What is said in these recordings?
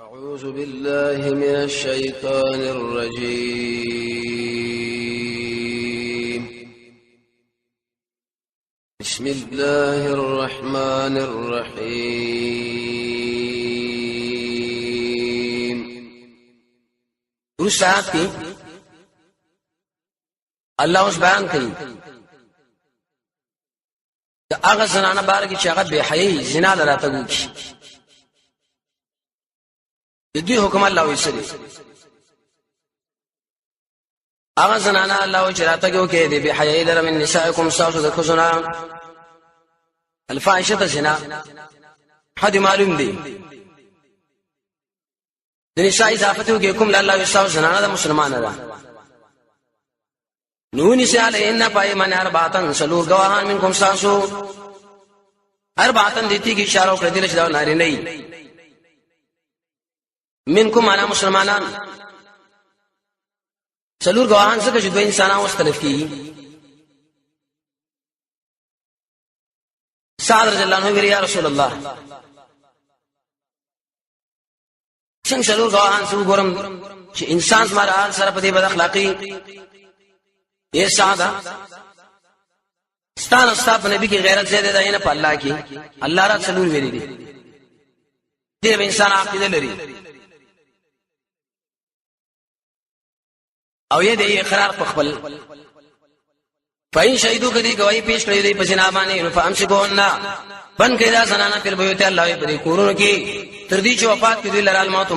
أعوذ بالله من الشيطان الرجيم. بسم الله الرحمن الرحيم. ورسات کی الله اوس بیان کوي دا هغه زنانه بار کې چې هغه به حیي زنا لراته کوي د دې حکم الله وسري هغه زنانه الله چې راته کوي د به حیي لره من نسائکم ساسو د خزنا الفاحشه زنا حد معلوم دي د نساء اضافه کوي کوم الله وساو زنانه د مسلمانانه ده نونی سے علیہن پای من اربعتن سلور گواهان منکم ساسو اربعتن دیتی کی اشاره کړی دل چې دا ناری نه منکم انا مسلمانان سلور گواهان څخه چې دوه انسانان مختلف کی سعد رضی الله عنه ویل یا رسول الله څنګه سلور گواهان څو ګورم چې انسان زما سره په دې بد اخلاقی یہ ساده ستان استاپ نبی کی غیرت زیاده ده نه په الله کی الله را څلور ویلي دي دې انسان عقیده لري او یې د اقرار په خپل فاین شهیدو کدی گواہی پیش کړی دی په جنا باندې فامسکونا بن کړه زنانه په بیوت الله په کورونو کې تر دې چې وفات کړي لرال موت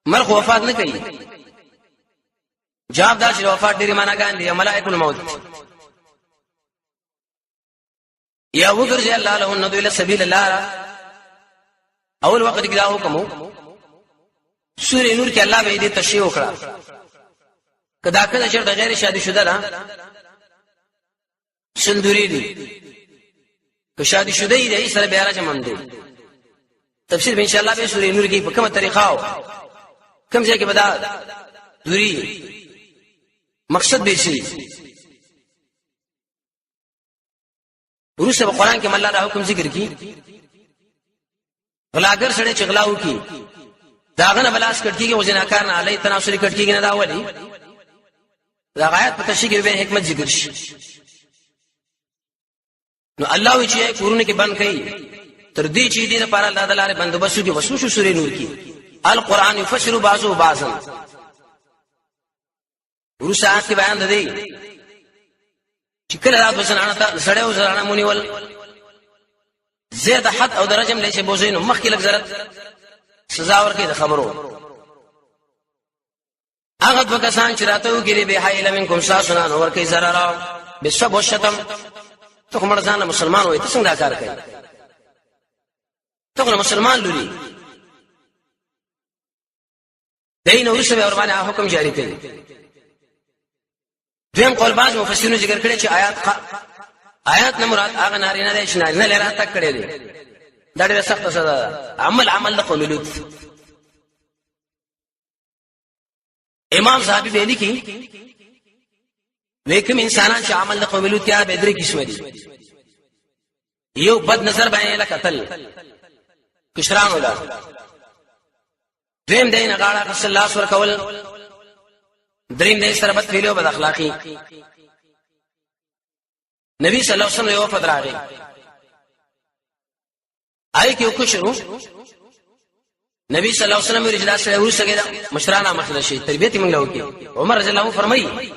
مرغ وفات نه کوي جواب دا چې وفات ډیره معنا ګاندي ملائکه الموت یا وګرځي الله له نو الى سبيل الله اول وخت کې دا حکم سورې نور کې الله به دې تشریح وکړه کدا کله چې د غیر شادي شوده ده سندوري دي که شادي شوده دي سره بیا راځم دي تفسیر ان شاء الله به سورې نور کې په کومه طریقه او کوم ځای کې بدا دوری مقصد به شي ورسره قرآن کې الله دا حکم ذکر کی غلاګر سره چغلاو کی داغه نه بلاس کټکیږي او جناکار نه علی تناسل کټکیږي نه دا ولی دا غایت په تشریح به حکمت ذکر شي نو الله وی چې کورونه کې بند کړي تر دې چې دې لپاره الله تعالی بندوبست کوي وسوسه سورې نور کې القرآن يفسر بعضه بعضا ورسات کې بیان ده چې کله رات وسنانه ته سړیو زرانه مونیول زید حد او درجه ملي چې بوزینو مخکې لګ زرت سزا ورکړي د خبرو هغه وکسان چې راته وګړي به حایل منکم ساسنا ورکړي زرارا بسب وشتم ته کوم ځان مسلمان وای ته څنګه کار کوي ته کوم مسلمان لوري دین ورسره ور باندې حکم جاری کړي دیم قول باز مفسرینو ذکر کړي چې آیات نه مراد هغه نارینه دي چې نارینه لره تک کړي دي دا ډېر سخت سزا عمل د قوم لوط امام صاحب ویلي کی لیکن انسانان چې عمل د قوم لوط یا به درې قسم دي یو بد نظر باندې لکتل کشران ولا دیم دین غاړه صلی الله علیه وسلم دریم دې سره بد ویلو بد اخلاقی نبی صلی الله علیه وسلم یو وفد راغی آی کې وکړو نبی صلی الله علیه وسلم رجلا سره ورسګه مشرانه مخله شي تربیت موږ لوکي عمر رضی الله عنه فرمایي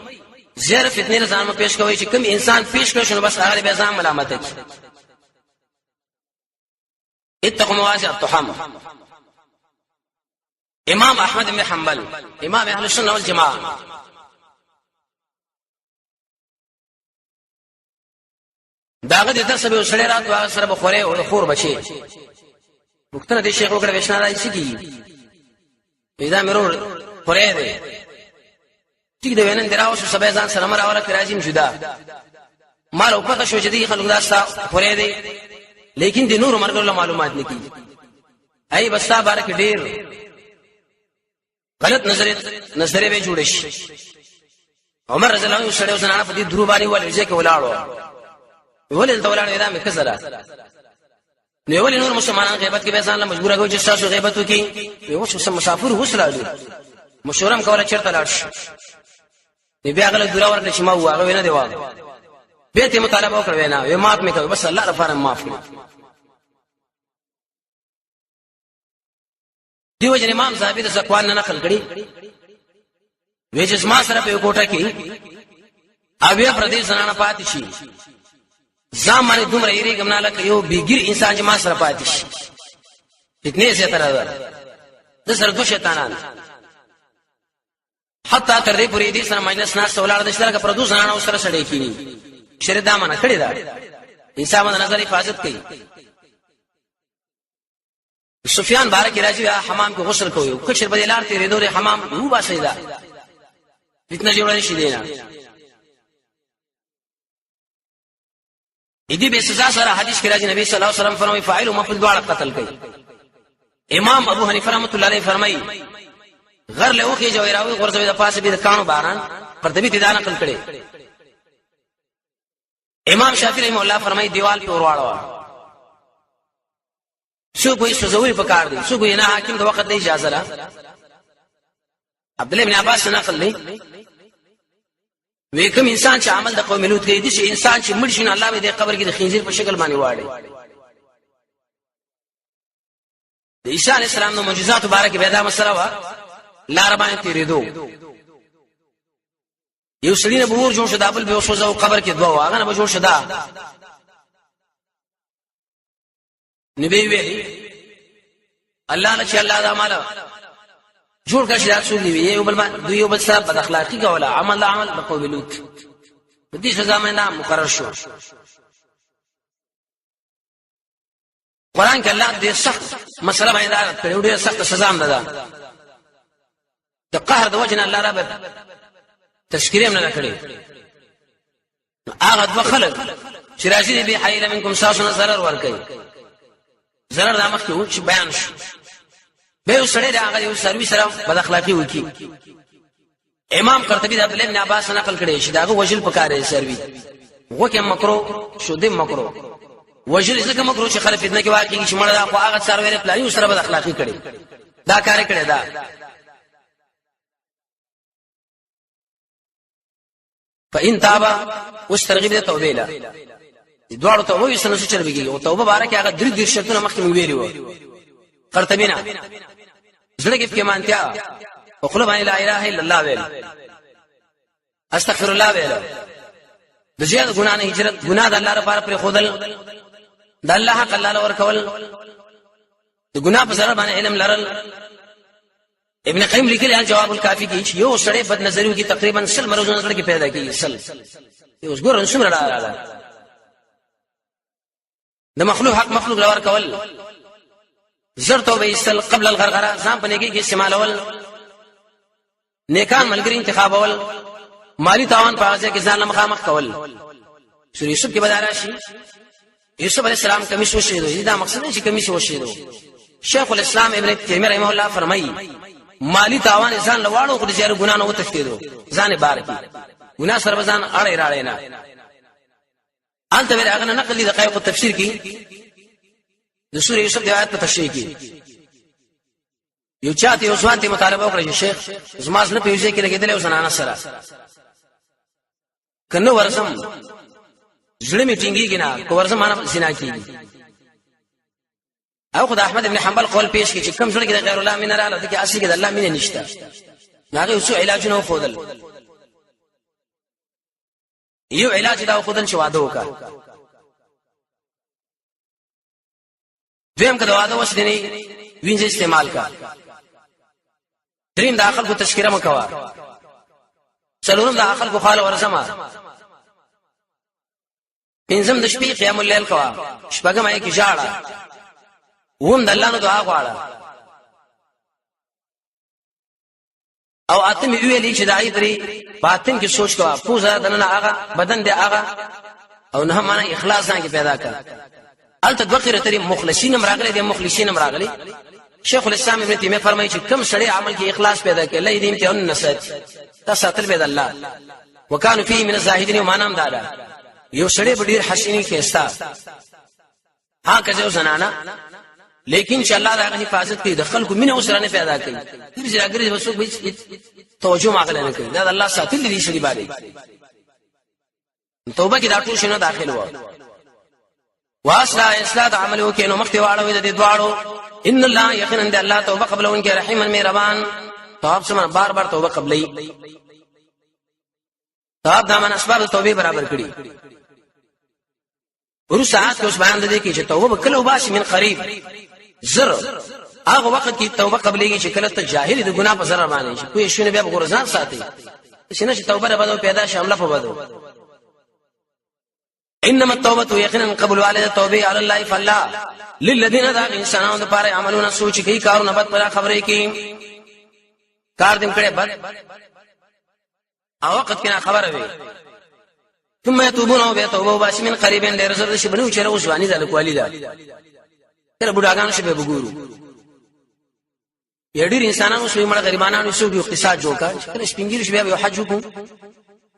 زیره فتنه ځان مې پیش کوي چې کوم انسان پیش کړي شنو بس هغه به ځان ملامت کوي اتقوا مواسع التحم امام احمد بن حنبل امام اهل السنه والجماعه داغه د درس به سره رات واغ سره بخوره او خور بچي وختنه د شیخ وګړه وښنا راځي کی پیدا مرور خوره دی ټیک دی وینن دراو شو سبا ځان سره مراوله راځم جدا مال او پته شو چې دی خلک داستا خوره دی لیکن د نور مرګ له معلومات نه کی ای بستا بارک ډیر غلط نظریه به جوړ شي عمر رضی الله عنه سره وسنه په دې درو باندې ولې ځکه ولاړو ولې ته ولاړو دا مې کسره نو ولې نور مسلمانان غیبت کې به ځان له مجبور کوي چې تاسو غیبت وکړي یو څه مسافر وسراړي مشورم کوله چرته لاړ شي بیا غل دورا ورکړي چې ما واغه وینه دی واغه به ته مطالبه وکړ وینا وې معاف مې کوي بس الله لپاره معاف کړي دیو جن امام صاحب د زکوان نه نقل کړي وې چې ما سره په کوټه کې اویا پردیس زنانه پاتې شي ځامره دومره یې ګمناله کيو بیګر انسان چې ما سره پاتې شي فتنه زه تر ده سره دو شیطانان حتی تر دې پورې دې سره مجلس ناس ولر د شرک پر دوه زنانه سره سړې کینی شر دا منه کړی دا انسان د نظر حفاظت کوي سفیان بارک راځي حمام کې غسل کوي کشر بدلار تیرې دورې حمام وو باسي دا فتنه جوړه شي دینا دې به سزا سره حدیث کې راځي نبی صلی الله علیه وسلم فرمایي فاعل مفعول دواړه قتل کوي امام ابو حنیفه رحمۃ اللہ علیہ فرمایي غر له اوخه جوړاوي غرزوي د پاسه به د کانو باران پردبي تدان نقل کړي امام شافعی رحمه الله فرمایي دیوال په ورواړو شو کوئی سوزوي پکار دي شو کوئی نه حاکم د وخت د اجازه را عبد الله بن عباس نقل لې وې کوم انسان چې عمل د قوم لوط کوي دي چې انسان چې مړ شي الله به د قبر کې د خنزیر په شکل باندې واړي د عیسی علی السلام نو معجزات مبارک به دا مسله وا لار باندې تیرېدو یو سړی نه بور جوړ شو دابل به وسوځو قبر کې دوه هغه نه به جوړ شدا نبی وی الله نه چې الله دا مال جوړ کړی رسول دی یو بل یو بل سره بد اخلاقی کوله عمل بقوم لوط په دې سزا باندې مقرر شو قران کې الله دې سخت مسله باندې کړو ډېر سخت سزا هم ده د قهر د وجه الله رب تشکریم نه کړی هغه دوه خلک چې راځي به حیل منکم ساسونه zarar ور کوي zarar د مخ کې بیان شو به سړی دا هغه یو سروي سره بد اخلاقی وکي امام قرطبی د عبد الله بن عباس نقل کړي چې داغه وجل پکاره سروي وکه مکرو شو دې مکرو وجل څنګه مکرو چې خلک فتنه کې واقعي چې مړه دا خو هغه سروي پلاني سره بد اخلاقی کړي دا کار کړي دا فإن تابا واسترغب د توبه له دوړو توبه یې سنو چر بيږي او توبه بارکه هغه درې شرطونه مخکې ویلي و قرطبینا زړه کې مانتیا او خپل باندې لا اله الا الله ویل استغفر الله ویل د زیات ګنا نه هجرت ګنا د الله لپاره پر خودل د الله حق الله ور کول د ګنا په سره باندې علم لرل ابن قیم لیکلی جواب الکافی کې یو سړی بد نظریو کې تقریبا 100 مرزونه سره کې پیدا کیږي 100 یو ګور څومره راغله د مخلوق حق مخلوق لور کول زر توبه استل قبل الغرغره ځان په نیکی کې استعمالول نیکان ملګری انتخابول مالی تاوان په ځای کې ځان مخامخ کول سورې یوسف کې بدل راشي یوسف علی السلام کمیس وشیدو دا مقصد نه چې کمیس وشیدو شیخ الاسلام ابن تیمیه رحمه الله فرمایي مالی تاوان ځان لواړو خو د جاره ګنا نه وتښتیدو ځان بارکی ګنا سره ځان اړه راړې نه انت ور هغه نقل د قایق التفسیر کې د سورې یوسف د آیات په تشریح کې یو چاته یو ځوان ته مطالبه وکړي شیخ زماز نه پیوځي کې لګیدل او زنانه سره کنه ورسم زړه می ټینګي کنا کو ورسم معنا زنا کیږي او خدای احمد ابن حنبل قول پیش کی چې کم ځل کې د غیر الله مینه رااله د کې اصلي کې د الله مینه نشته هغه اوسو علاج نه خودل یو علاج دا خودل شو واده وکړه دیم کده واده وسدنی وینځ استعمال کا دریم داخل کو تشکیره مکوا څلورم داخل کو خال ورسما پنځم د شپې قیام الليل کوا شپږم یې کی ژاړه ووم د الله نو دعا غواړه او اتم ویلې چې دای درې باطن کې سوچ کوا پوزا دنه هغه بدن دې هغه او نه معنا اخلاص څنګه پیدا کړ الته دوخره تری مخلصین مراغلي دي مخلصین مراغلي شیخ الاسلام ابن تیمیه فرمایي چې کم سړی عمل کې اخلاص پیدا کړي لې دې امتحان نسات تاساتل به الله وکانو فيه من الزاهدين وما نام دادا یو سړی ډیر حسینی کېستا ها کزه زنانا لیکن چې الله دا حفاظت کوي د خلکو مینه اوسره نه پیدا کوي ګرځي راګرځي وسو به توجه ماغله نه کوي دا الله ساتل دي شری باندې توبه کې دا ټول شنو داخل و واصلح عملو کې نو مخته واړو د دې دواړو ان الله یقینا د الله توبه قبل ان کې رحیم مهربان توب سم بار بار توبه قبلې توب د من اسباب توبه برابر کړي ورو ساعت اوس بیان دي کې چې توبه کله وباسي من قریب زر هغه وخت کې توبه قبلېږي چې کله ته جاهل د ګناه په زر باندې شي کوی شونه بیا غرزان ساتي شنه چې توبه نه بدو پیدا شامله په بدو انما التوبه يقينا قبل والد توبه على الله فلا للذين ذا انسانون لپاره عملونه سوچ کوي کارونه بد پر خبرې کوي کار دې کړه بد او وخت کې خبره وي ثم يتوبون وبيتوبوا وباش من قريبين لرزق شي بنو چې روزواني ذلك والدا کله بډاګانو شي به وګورو یډیر انسانانو شوی مړه غریبانو شو د اقتصاد جوړ کړ کله سپینګیر شي به حج وکړو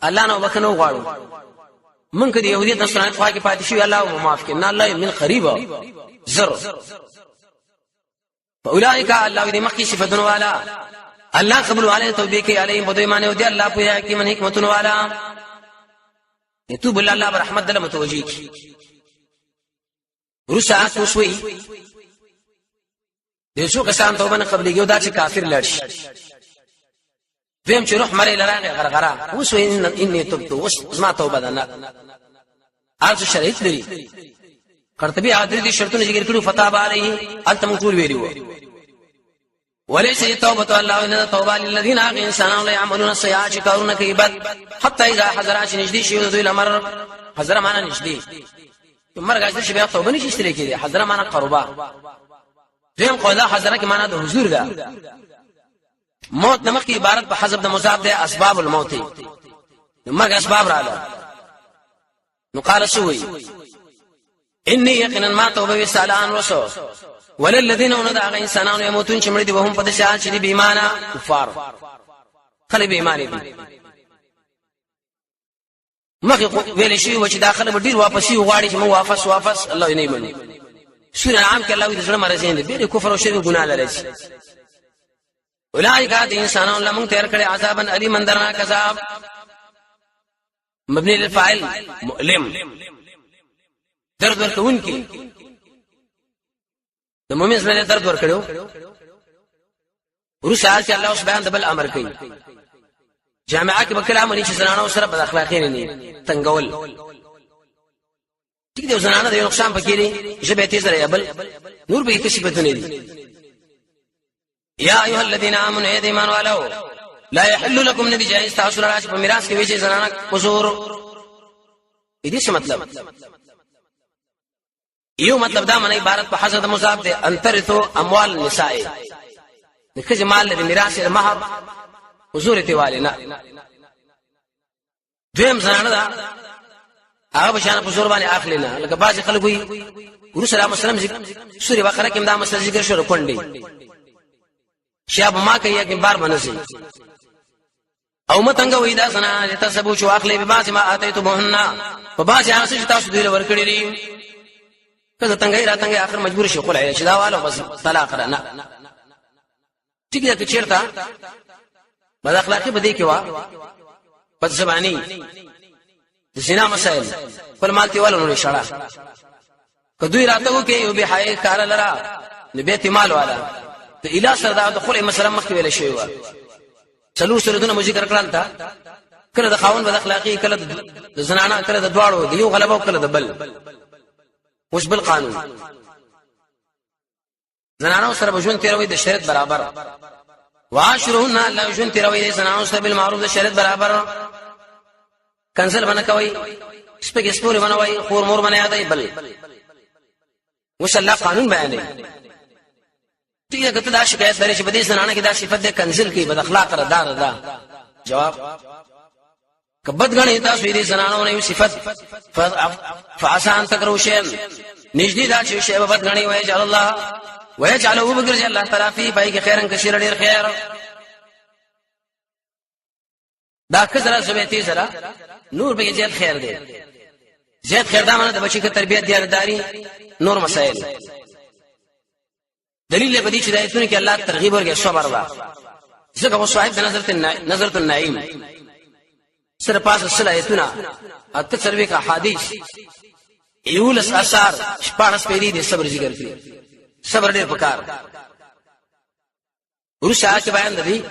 الله نو وکنو غواړو من کدی يهوديت نصرانيت خوا کې پاتې شي الله معاف کړي نه الله من قريبا زر فاولئک الله دې مخکې صفاتون والا الله قبول علی توبې کې علی بدوی معنی ودی الله په حکمت حکمتون والا يتوب الله برحمت دل متوجي ورسا توسوي دیسو کسان توبه نه قبلېږي دا چې کافر لړش دیم چې روح مړی لراغه غرغره وسو اني تبت وس ما توبه ده نه ارز شریعت لري قرطبي عادل دي شرطونه ذکر کړو فتاب عليه التم قول ویلو وليس توبه الله ان توبه للذين انسانوا لا يعملون السيئات كارون كيبت حتى اذا حضرات نجدي شي ذو الامر حضر معنا نجدي مرګ اجل شي بیا توبه نشي استلې کېږي حضر معنا قربا دیم قولا حضر کې معنا د حضور ده موت نمخ کی عبارت په حسب د مصاب ده اسباب الموت مرګ اسباب رااله نو قال سوي اني يقينا ما توبه وسالان وسو وللذين ندع انسانان يموتون چمړي دي وهم په شان چې دي بېمانه کفار خلک بېمانه دي مخ ویل شي و چې داخله ډیر واپسی غواړي چې مو واپس الله نه مني سوره عام کې الله دې سره مرزين دي ډیر کفر او شرک ګناه لري اولئک د انسانانو لمن تیر کړي عذابن الی مندرنا کذاب مبني للفاعل مؤلم درد ورکون کې د مؤمن سره درد ورکړو ورسال چې الله سبحانه د بل امر کوي جامعه کې بکله امر چې زنانو سره بد اخلاقی نه تنگول ټیک دی زنانه د نقصان پکې لري چې به تیز لري بل نور به هیڅ صفاتونه دي یا ایها الذين امنوا يا ایمان والو لا يحل لكم نبي جائز تاسو راځي په میراث کې ویچې زنانه قصور دې څه مطلب یو مطلب دا معنی عبارت په حضرت مصاب ده انترثو اموال النساء دغه مال د میراث مہر حضور ته والنا دیم زنانه دا هغه بشانه په زور باندې اخلینا لکه باز خلک وي رسول الله صلی الله علیه وسلم سوره بقره کې دا مسله ذکر شو کونډي شاب ما کوي کې بار بنسي او متنګ وې دا زنا تسبو شو اخلي به باز ما اتيتو بهن په باز هغه چې تاسو دوی ورکړي دي کله څنګه را څنګه اخر مجبور شي خلای چې دا والو بس طلاق نه ټیک ده چې چیرته بد اخلاقی بده کې وا بد زبانی د زنا مسائل پر مالتي والو نه شړا کدوې راته وکي یو به حای کار لرا نبيت مال والا ته اله سره د خلای مسله مخ ویل شي وا چلو سره دونه ذکر کړل تا کله د خاون بد اخلاقی کله د زنانه کله د دواړو دیو غلبه او کله د بل وش بالقانون زنانو سره بجون تیروي د شریعت برابر واشرهن لا جون تیروي د زنانو سره بالمعروف د شریعت برابر کنسل باندې کوي سپګ سپوري باندې خور مور باندې یادای بل وش الله قانون بیانې ټیګه کته دا شکایت لري چې بده زنانه کې دا صفت ده کنسل کې بد اخلاق ردار ده جواب کبد غنی تاسو دې زنانو نه صفت فعسان تکرو شی نجدي دا شی به بد غنی وای جل الله ويجعله بغرج الله تعالی فی پای کې خیرن کثیر ډیر خیر دا کزرا سمېتی سره نور به زیات خیر دی زید خیردامنه د بچی کې تربیت دیانتداری نور مسائل دلیل په دې چې د ایتونو کې الله ترغیب ورکړي صبر وا ځکه په صاحب د نظرت النعیم سره پاس سره ایتونه اته سروي کا حدیث یولس اثار شپارس پیری دي صبر ذکر کړی صبر ډېر پکار ورسره چې بیان دی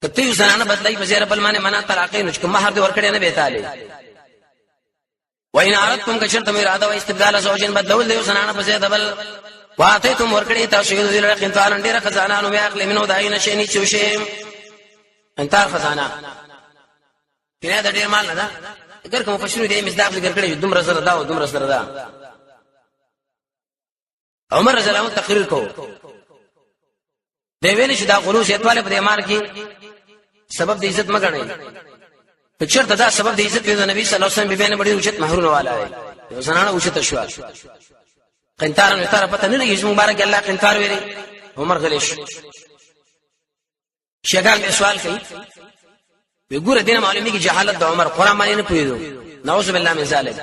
کته یو زنانه بدلای په زیره بل باندې معنا طلاقین چې کوم مہر دې ورکړي نه به تعالی وین عرضتم کشرتم اراده او استبدال زوجین بدلول دی زنانه په زیره بل واتیتم ورکړي تاسو یو ذل قنطان ډېر خزانه نو میاخلی منو داینه شینی چوشي انتار خزانه کینه د ډېر مال نه ده اگر کوم فشرو دې مصداق ذکر کړي دومره زره دا او دومره زره دا عمر رضی الله عنه تقریر کو دی ویل چې دا غلوس یتواله په ایمان کې سبب د عزت مګنئ په چرته دا سبب د عزت د نبی صلی الله علیه وسلم به نه بډې اوچت مہرونه والا دی زنانه اوچت شو قنطار نو تر پته نه لګي چې مبارک الله قنطار ویلي عمر غلیش شګان به سوال کوي وګوره دینه معلومی کی جهالت د عمر قران باندې نه پوهیدو نعوذ بالله من ذلک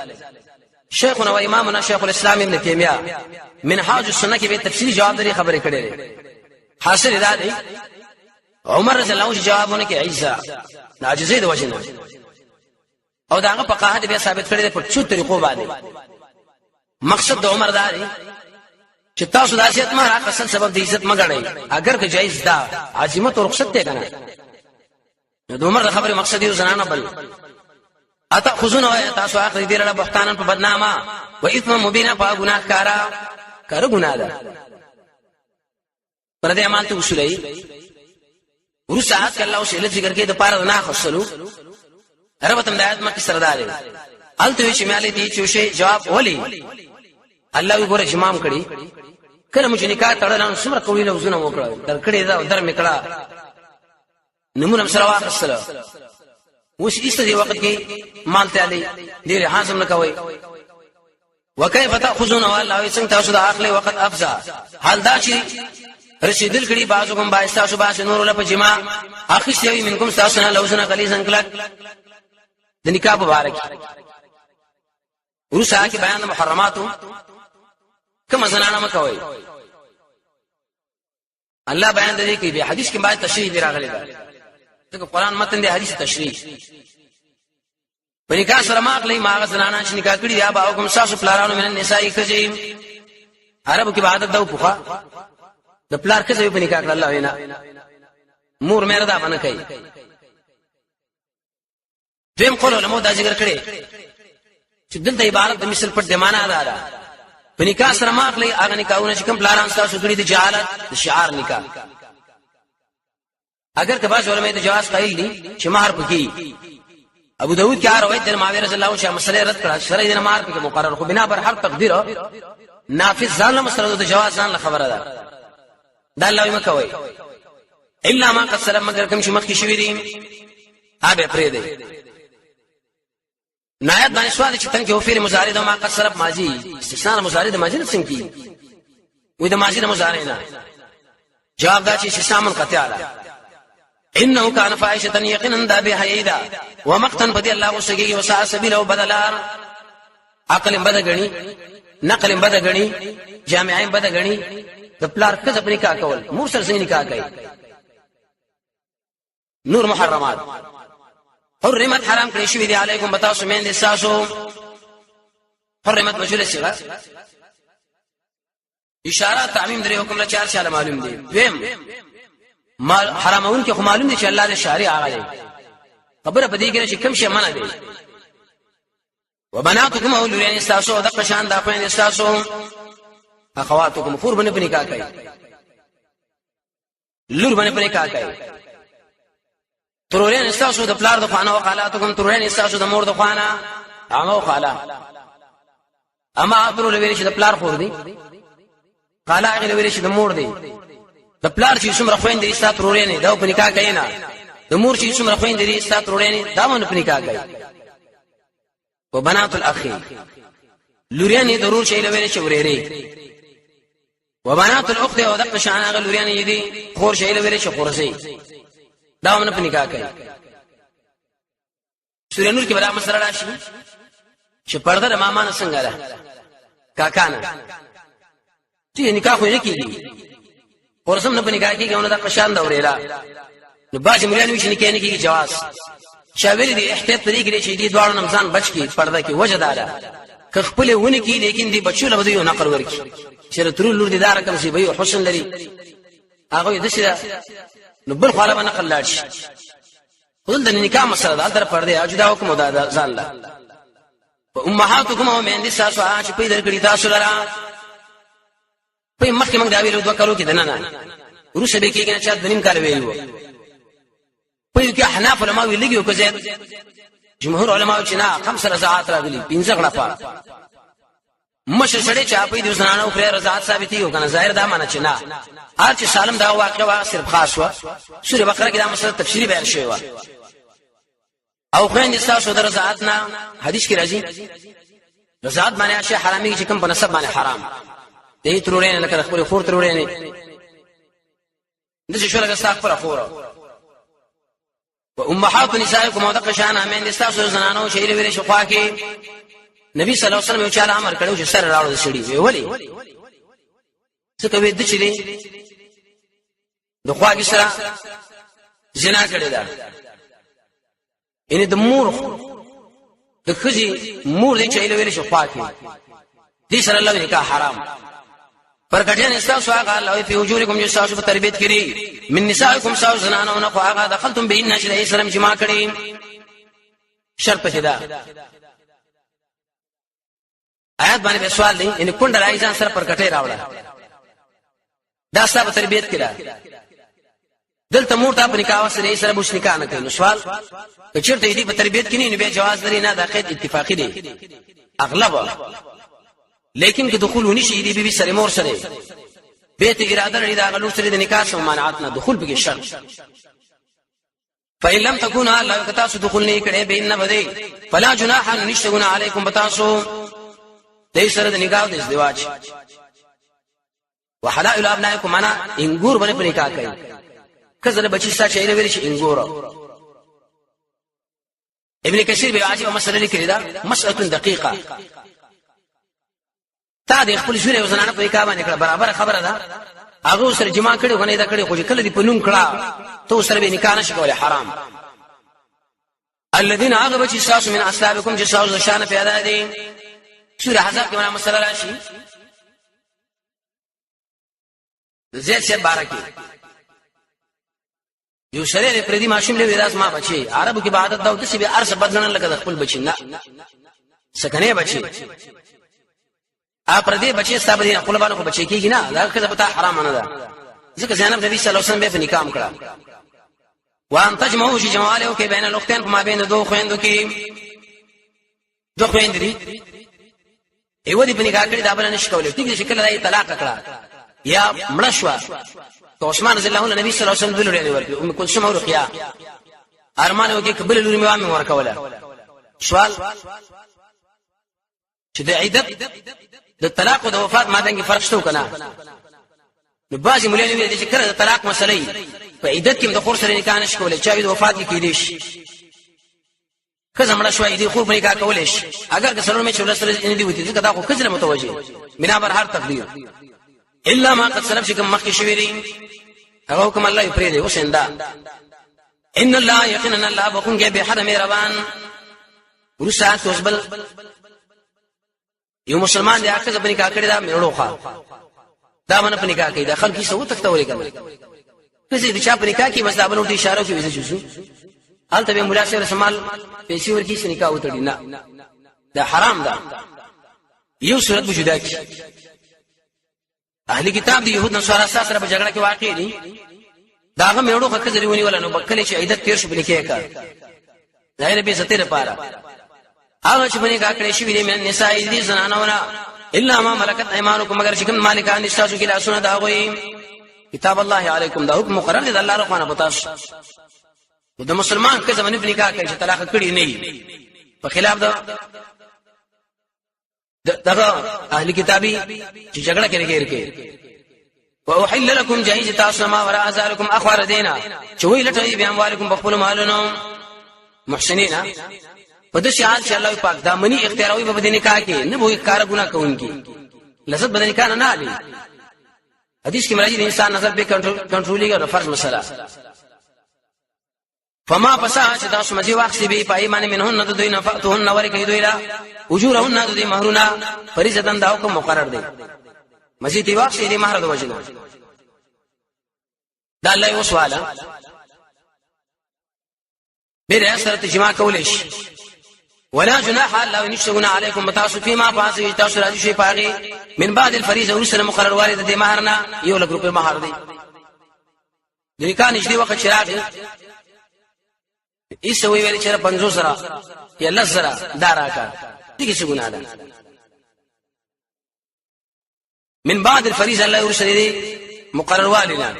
شیخنا و امامنا شیخ الاسلام ابن تیمیہ منهاج السنه کې به تفصیلی جواب لري خبرې کړې حاصل دا دی عمر رضی الله عنه جوابونه کې عیسا عاجزۍ د وجنه او داغه په قاعده به ثابت کړی په څو طریقو باندې مقصد د عمر دا دی چې تاسو د عزت مهر اصل سبب د عزت مګړئ اگر که جایز دا عظمت او رخصت ته کنه د عمر د خبره مقصد یو زنانه بل اته خذونه تاسو اخر دې له بهتانن په بدنامه و اثم مبینا په ګناه کار ګناه ده پر دې عمل ته وشلې ورسات الله اوس له ذکر کې د پاره نه خصلو ربتم د آیات مکه سردار الته چې مالې دي چې شی جواب ولي الله وګوره جمام کړي کله مې نکاح تړل څومره کوي له وزنه وکړه در کړي دا در میکړه نمونه سره واخصله وش ایست دی وخت کې مال ته علي ډیر حازم نه کوي وکيف تاخذون والله څنګه تاسو د اخلي وخت افزا حال دا چې رسیدل کړي بازو کوم باعث تاسو باندې نور له پجما اخیش دی منکم تاسو نه لوزنه غلی څنګه د نکاح مبارک ورسره کې بیان محرماتو کوم زنانه مکوي الله بیان دی کې به حدیث کې باید تشریح دی راغلی ده دغه قران متن دی حدیث تشریح په نکاح سره ماخلی ما غزنانه چې نکاح کړی یا باو کوم ساسو پلارانو من النساء کجیم عربو کې عادت دا پوخا د پلار کزه په نکاح کړ الله وینا مور مې ردا باندې کوي دیم قول علماء دا ذکر کړي چې دلته عبارت د مثل پر دمانه ادا ده په نکاح سره ماخلی هغه نکاحونه چې کوم پلاران تاسو کړی د جهالت د شعار نکاح اگر که باز علماء د جواز قائل دي چې مہر پکې ابو داود کې روایت د معاویه رضی الله عنه مسله رد کړه شرعي د مہر پکې مقرر خو بنا پر هر تقدیر نافذ ځان له مسله د جواز ځان له خبره ده دا الله یې مکوي الا ما قد سلم مگر کوم چې مخکې شوی دي ابه پرې دی نایت باندې سوال چې تنګ یو فعل مضارع د ما قد سلم ماضی استثناء مضارع د ماضی څنګه کی وې د ماضی د مضارع نه جواب دا چې استثناء منقطع ده انه كان فاحشه يقينا ذا بهيدا ومقتا بدي الله وسجي وسع سبيله بدلار عقل بدغني نقل بدغني جامعين بدغني د پلار کز په نکاح کول مور سره څنګه نکاح کوي نور محرمات حرمت حرام کړی شوی دی علیکم بتاسو مین دي ساسو حرمت مجهول صيغه اشاره تعمیم درې حکم له چار شاله معلوم دي ویم مال حرامون کې خو معلوم دي چې الله دې شارع هغه خبره پدې کې چې کوم شی منع دي وبناتکم اولین استاسو د قشان د خپل استاسو اخواتکم خور باندې نکاح کوي لور باندې نکاح کوي ترورین استاسو د پلار د خانه او خالاتکم ترورین استاسو د مور د خانه امو خاله اما ترور ویل چې د پلار خور دي خاله هغه ویل چې د مور دي د پلار چې څومره خويندې ایستا ترورین دا په نکاح کوي نه د مور چې څومره خويندې ایستا ترورین دا باندې په نکاح کوي وبنات الاخ لوريان ضرور شي له ویل چې ورېری وبنات الاخت او دغه شان هغه لوريان دي خور شي له ویل چې خورسي دا باندې په نکاح کوي سورې نور کې بلا مسله راشي چې پرده د ماما نه څنګه ده کاکا نه چې نکاح خو نه کیږي ورسم نه په نکاح کېږي نو دا قشان دا ورېلا نو باج مليان وی چې نکاح نه کیږي جواز شاویل دي احتیاط طریقې لري چې دې دوړ نمځان بچ کی پرده کې وجه داله که خپل ونه کی لیکن دې بچو له بده یو نقل ورکی چې تر لور دي دار کوم شي به حسن لري هغه دې شه نو بل خاله باندې نقل لاړ شي خپل د نکاح مسله ده در پرده اجدا حکم ده ځان لا امهاتکم او مهندې تاسو چې په دې کړي تاسو لرا په مخکې موږ دا ویلو دوه کالو کې دنه روسه به کېږي چې د نیم کال ویلو په یو کې حناف علماء ویلګي او کزه جمهور علماء چې نه 5 رضاعات راغلي 15 غړپا مشه سړی چې په دې زنانو خو رضاعت ثابتي یو کنه ظاهر دا معنی چې نه چې سالم دا واقع وا صرف خاص وا سوره بقره کې دا مسله تفصیلی بیان شوی و او خويند تاسو د رضاعت نه حدیث کې راځي رضاعت معنی اشیاء حرامي چې کوم په نسب باندې حرام دې ترورین لکه خپل خور ترورین دې شو لکه استغفر خور و امهات نسائکم او دقشان همین تاسو زنانو چې ویل شو خوا کې نبی صلی الله علیه وسلم یو چا امر کړو چې سره راوړل شي ولی څه کوي د چلی د خوا کې سره زنا کړی دا ان د مور د خزي مور دې چې ویل شو خوا کې دې سره الله نکاح حرام پر کټین استاسو هغه الله په وجورکم جو تاسو په تربیت کړي من نسائکم ساو زنانو نه خو هغه دخلتم بین شری اسلام جما کړي شرط کدا آیات باندې سوال دی ان کونډه راځان سره پر کټه راوړه دا ستاسو تربیت کړه دلته مور ته په نکاح سره بوش نکاح نه کوي سوال که چیرته دې په تربیت کې نه به جواز لري نه دا قید اتفاقی دی اغلب لیکن که دخول ونی شي دی به سره مور سره بیت اراده لري دا غلو سره د نکاح سم مانعات نه دخول به شرط فإن لم تكونوا لا تاسو دخول نه کړي بین نه بده فلا جناح نشتغنا علیکم بتاسو دې سره د نکاح د ازدواج وحلائل ابنائکم انا انګور باندې نکاح کوي کزه بچی ستا چې ویل شي انګور ابن کثیر به عجیب مسله لیکلی دا مسأله دقیقه تا د خپل شوري وزنانه په نکاح باندې کړه برابر خبره ده هغه سره جما کړي غنې دا کړي خو کله دې په نوم کړه تو سره به نکاح نشي کولای حرام الذين عاقبوا جساس من اصحابكم جساس شان پیدا دي سوره حزب کې معنا مسله راشي زید سے بارکی یو شریعه پر دې ماشوم له وراث ما بچي عربو کې عادت دا د سی به ارس بدلن لکه خپل بچي نه سکنه بچي ا پر دې بچي صاحب دې خپل باندې بچي کیږي نه دا کله پتا حرام نه ده ځکه زینب نبی صلی الله علیه وسلم به نکاح کړه وان تجمعوا شي جماعه کې بین الاختين په ما بین دوه خويندو کې دوه خويند دي ایو دې په نکاح کړي دا بل نشي کولای ټیک شکل راي طلاق کړه یا مړشوا تو عثمان رضی الله عنه نبی صلی الله علیه وسلم دلوري ورته ام کلثوم او رقیہ ارمان وکي قبل لوري میوام ورکوله سوال چې د عیدت د طلاق او د وفات ماده کې فرق شته کنه نو بعضی مولاني ویل چې کله د طلاق مسلې په عیدت کې د خور سره نکاح نشي کولای چې د وفات کې کېدې شي کله مړه شوې دي خو په نکاح کولای شي اگر که سره مې چې ولسره نه دی وتی ځکه دا خو کله متوجه بنا بر هر تقدیر الا ما قد سلف شکم مخکې شوی دی هغه حکم الله یې پرې دی وسندا ان الله یقینا الله بكون به حرم ربان ورسات وسبل یو مسلمان دی هغه ځبني کا کړی دا میړوخه دا باندې پني کا کوي دا خلک څه وتختوري کوي کله دې چا پني کا کی بس دا باندې اشاره کوي وسه حالت به مولا سره سمال پیسې ورکی سن نکاح وتړي نه دا حرام ده یو صورت وجوده کی اهلی کتاب دی يهود نصارا سره په جګړه کې واقع دي داغه میړو خکه ځری ونی ولا نو بکله چې عیدت تیر شو بلیکه کا ظاهر به ستیر پاره هغه چې باندې کا کړی شي ویلې من نساء دي زنانونه الا ما ملکت ايمانكم مگر چې کوم مالکان دي تاسو کې لاسونه دا غوي کتاب الله علیکم دا حکم مقرر دی الله رحمانه پتاش د مسلمان کې زمونږ په نکاح کې چې طلاق کړی نه په خلاف دا دغه اهلی کتابی چې جګړه کوي واحل لكم جائز تاسو ما وراء ذلكم اخوار دینا چې وی لټوي بیا اموالکم بخپل مالونو محسنین په دې حال چې الله پاک دا منی اختیاروي په دې نکاح کې نه وې کار ګناه کوونکی لذت بدن نکاح نه علي حدیث کې مرادي انسان نظر به کنټرولي او فرض مسله فما پسا چې تاسو مزي واخسي به پای باندې منهن د دوی نفقتهن ورکې دوی لا اجورهن د دوی مہرونه فریضتن دا حکم مقرر دی مزي دی واخسي دی مہر د وجنه دا الله یو سواله بیر سره تجمع کولش ولا جناح الله نشغنا عليكم متاسو فيما فاسي تاسو راځي شي پاغي من بعد الفريضه ورسره مقرر والد د مہرنا یو لګ روپے مہر دی د نکاح نشدي وخت شراغ ایسه وی ویل چې 50 سره یا لزره داراکا دغه څه ګناه ده من بعد الفريضه الله ورسره مقرر والدنا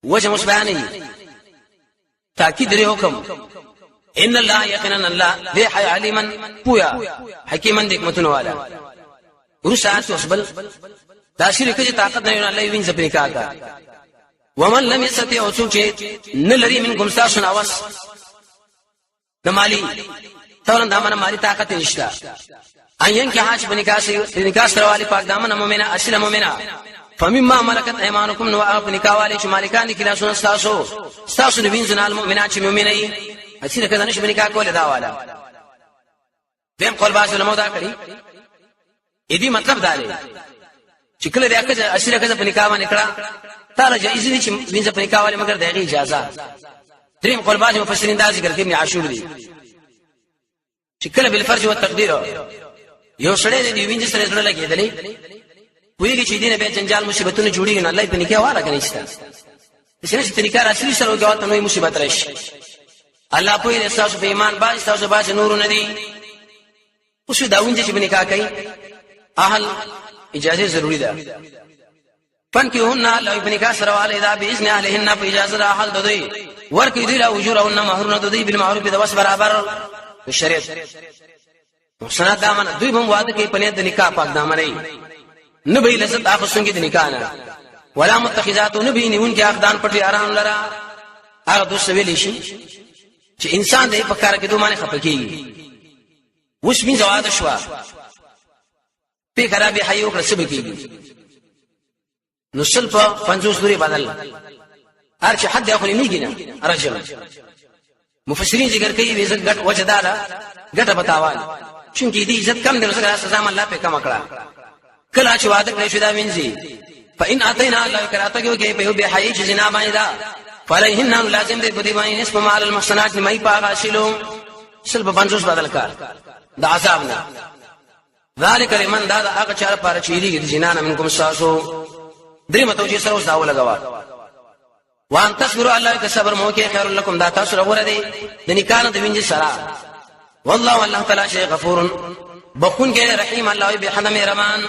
وجه مسبانه تاکید لري حکم ان الله يقينا الله ذي حي عليما پویا حکیمن حکمتونه والا ورسات وسبل دا شرک چې طاقت نه الله وین زپنی کاکا ومن لم يستطيع وسوچه نلري منكم ساسن اوس نمالي تورن دامن مالي طاقت نشتا اين کې حاج بنکاس سره پاک دامن مؤمنه اصل مؤمنه فمما ملكت ايمانكم وعاف نکاوالي چې مالکان کې لاسونه تاسو نبین زنال مؤمنات چې مؤمنه ای اصل کله نش بنکا کوله دا والا دیم قول باز علماء دا کړی اې دې مطلب دا دی چې کله راکړه اصل کله بنکا باندې کړه تعالی جایز دي چې وینځ په نکاح والے مگر دغه اجازه دریم قول باز مفسرین دا ذکر کوي ابن عاشور دي چې کله بل فرض او تقدیر یو سړی دی وینځ سره سره لګیدلې ویږي چې دینه به جنجال مصیبتونه جوړیږي نه الله په نکاح والا کني چې چې نکاح اصلي سره وګاوت نو مصیبت راشي الله په دې اساس په ایمان باندې تاسو باندې نور نه دي اوس دا وینځ چې نکاح کوي اهل اجازه ضروری ده فانكحوهن الله ابن كاسر والدا باذن اهلهن باجازه اهل دوی ورکی دی لا اجورهن مہرون دوی بالمعروف د وس برابر شریعت محسنات دامن دوی هم وعده کوي پنه د نکاح پاک دامن نه به لذت اخصونګي د نکاح نه ولا متخذات نبی نیون کې اخدان پټي آرام لرا هغه دوه ویلې شي چې انسان دې په کار کې دوه معنی خپکیږي وش من جواد شوا په خرابې حیو کړ سبکیږي نسل په 50 دوری بدل هر چې حد یې خو نیږي نه رجل مفسرین ذکر کوي عزت غټ وجداله غټه بتاوال چونکی دې عزت کم دی سره سزا الله په کم کړه کله چې وعده کړی شو دا وینځي فإن اتينا الله کراتګو کې په به حي چې جنا باندې دا فلهن لازم دې بدی باندې نسب مال المحسنات مې پاغا شلو سل په 50 بدل کار دا عذاب نه ذالک لمن دا هغه چا لپاره چې دې جنان منکم ساسو درې متوجي سره اوس دا ولګوا وان تصبروا الله که صبر مو کې خیر لكم دا تاسو وګوره دي د نکاح د وینځي سره والله تعالی شي غفور بخون کې رحیم الله به حنم رحمان